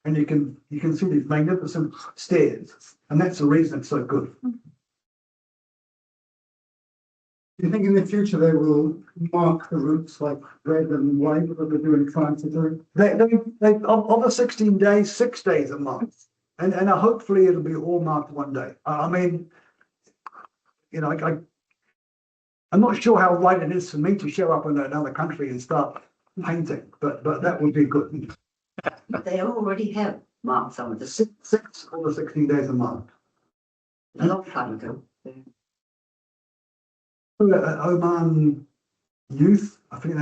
And you can see these magnificent stairs. And that's the reason it's so good. Do you think in the future they will mark the routes like red and white, what they're doing, trying to do? They of the 16 days, 6 days are marked, and hopefully it'll be all marked one day. I mean, you know, I'm not sure how right it is for me to show up in another country and start painting, but that would be good. They already have marked some of the Six of the 16 days are marked. a long time ago. Oman youth, I think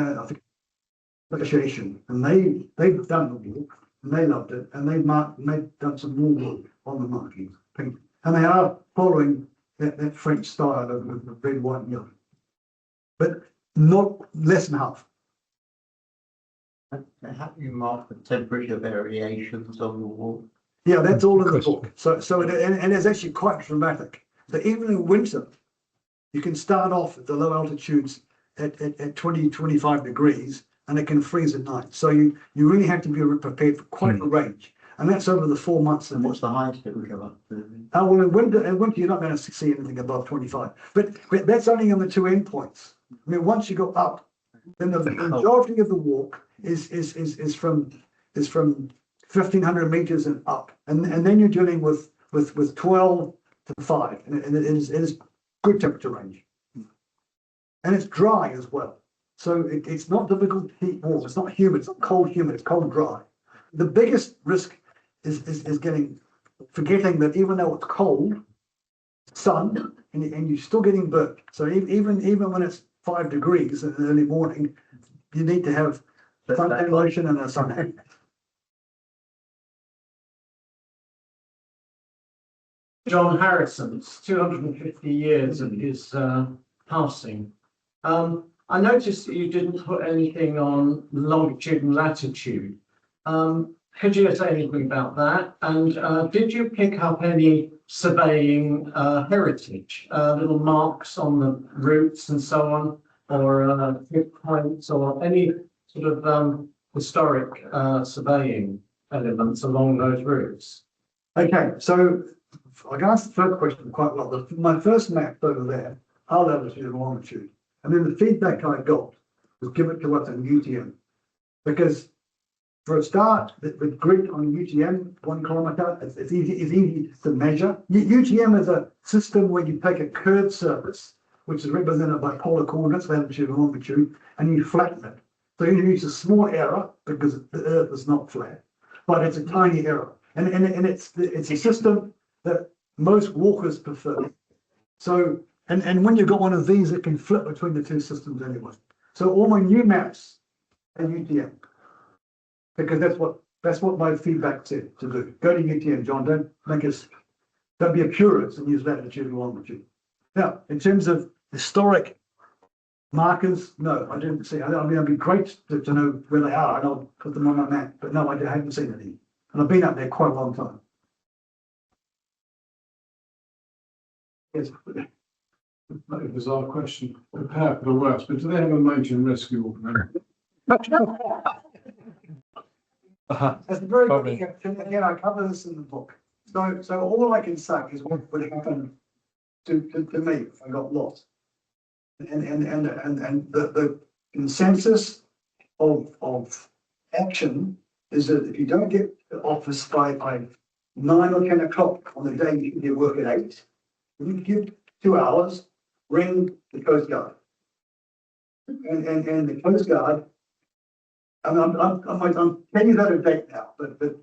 association, and they've done the walk and they loved it, and they've done some more work on the markings, and they are following that French style of red, white, and yellow, but not less than half. Have you marked the temperature variations on the wall? Yeah, that's all in the book. So it's actually quite dramatic. So even in winter, you can start off at the low altitudes at 20, 25 degrees, and it can freeze at night. So you really have to be prepared for quite a range. And that's over the 4 months. And what's the highest it would go up to? Well, in winter, you're not going to see anything above 25. But that's only on the 2 endpoints. I mean, once you go up, then the majority of the walk is from 1,500 meters and up. And then you're dealing with 12 to 5. And it is good temperature range, and it's dry as well. So it's not difficult to keep warm. It's not humid. It's not cold humid. It's cold dry. The biggest risk is forgetting that even though it's cold, sun, and you're still getting burnt. So even when it's 5 degrees in the early morning, you need to have sun lotion and a sun hat. John Harrison's 250 years of his passing. I noticed that you didn't put anything on longitude and latitude. Could you say anything about that? And did you pick up any surveying heritage, little marks on the routes and so on, or hip points, or any sort of historic surveying elements along those routes? Okay, so I can answer the first question quite well. My first map over there, our latitude and longitude, and then the feedback I got was give it to us in UTM. Because for a start, the grid on UTM, 1 kilometre, it's easy to measure. UTM is a system where you take a curved surface, which is represented by polar coordinates, latitude and longitude, and you flatten it. So you use a small error because the Earth is not flat, but it's a tiny error. And it's a system that most walkers prefer. So, and when you've got one of these, it can flip between the two systems anyway. So all my new maps are UTM. Because that's what my feedback said to do. Go to UTM, John. Don't be a purist and use latitude and longitude. Now, in terms of historic markers, no, I didn't see. I mean, it'd be great to know where they are, and I'll put them on my map. But no, I haven't seen any, and I've been up there quite a long time. Yes. A bizarre question. Prepare for the worst, but do they have a major rescue organisation? That's a very good question. Again, I cover this in the book. So all I can say is what would happen to me if I got lost. And the consensus of action is that if you don't get to the office by 9 or 10 o'clock on the day you can get work at 8, you give 2 hours, ring the Coast Guard. And the Coast Guard, I'm telling you that a date now, but the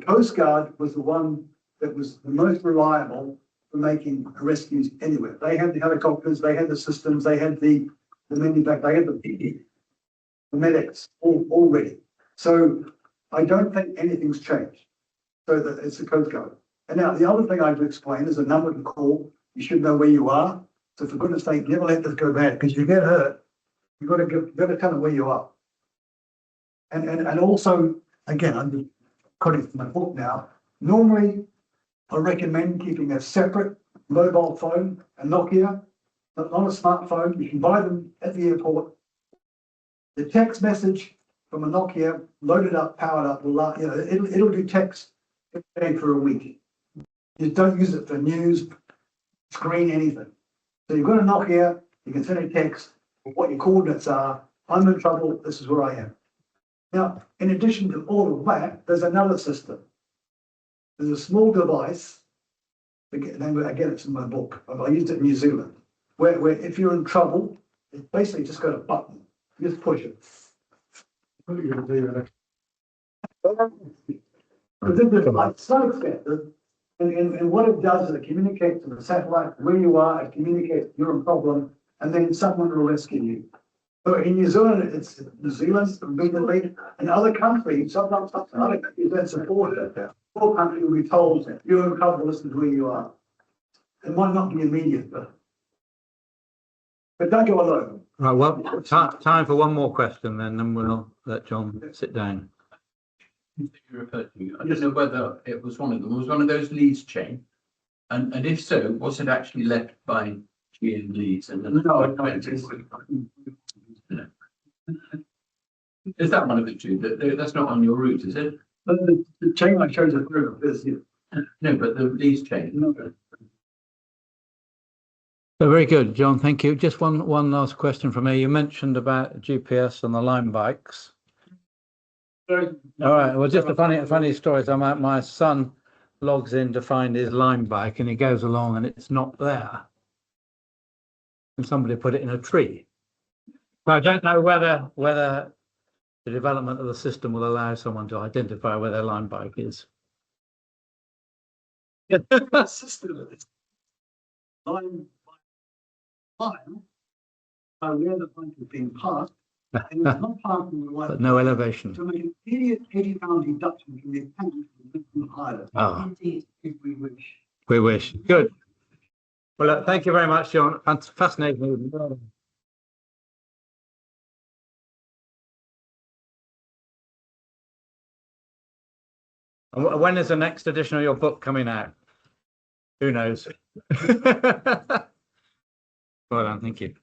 Coast Guard was the one that was the most reliable for making rescues anywhere. They had the helicopters, they had the systems, they had the medevac, they had the medics all ready. So I don't think anything's changed. So that it's the Coast Guard. And now the other thing I have to explain is a number to call. You should know where you are. So for goodness sake, never let this go bad, because you get hurt. You've got to tell them where you are. And also, again, I'm just quoting from my book now. Normally, I recommend keeping a separate mobile phone, a Nokia, not a smartphone. You can buy them at the airport. The text message from a Nokia, loaded up, powered up, it'll do text every day for a week. You don't use it for news, screen, anything. So you've got a Nokia, you can send a text, what your coordinates are. I'm in trouble, this is where I am. Now, in addition to all of that, there's another system. There's a small device, again, it's in my book, I used it in New Zealand, where if you're in trouble, it's basically just got a button, you just push it. What are you going to do with it? It's so expensive, and what it does is it communicates to the satellite where you are, it communicates you're in problem, and then someone will rescue you. So in New Zealand, it's New Zealand, immediately, and other countries, sometimes other countries don't support it. All countries will be told you're in trouble, this is where you are. It might not be immediate, but don't go alone. Right, well, time for one more question, then we'll let John sit down. You referred to, I don't know whether it was one of them, was one of those leads chain, and if so, was it actually left by GM leads? And No. Is that one of the two? That's not on your route, is it? But the chain I chose is through is No, but the leads chain. no. So very good, John, thank you. Just one last question from me. You mentioned about GPS and the line bikes. All right, well, just a funny story. So my son logs in to find his line bike and he goes along and it's not there. And somebody put it in a tree. So I don't know whether the development of the system will allow someone to identify where their line bike is. System is line by line, where the bike is being parked, and it's not parking the But no elevation. to make an immediate £80 deduction from the account from higher. Oh, Indeed. If we wish. We wish. Good. Well, thank you very much, John. Fascinating. And when is the next edition of your book coming out? Who knows? Well done, thank you.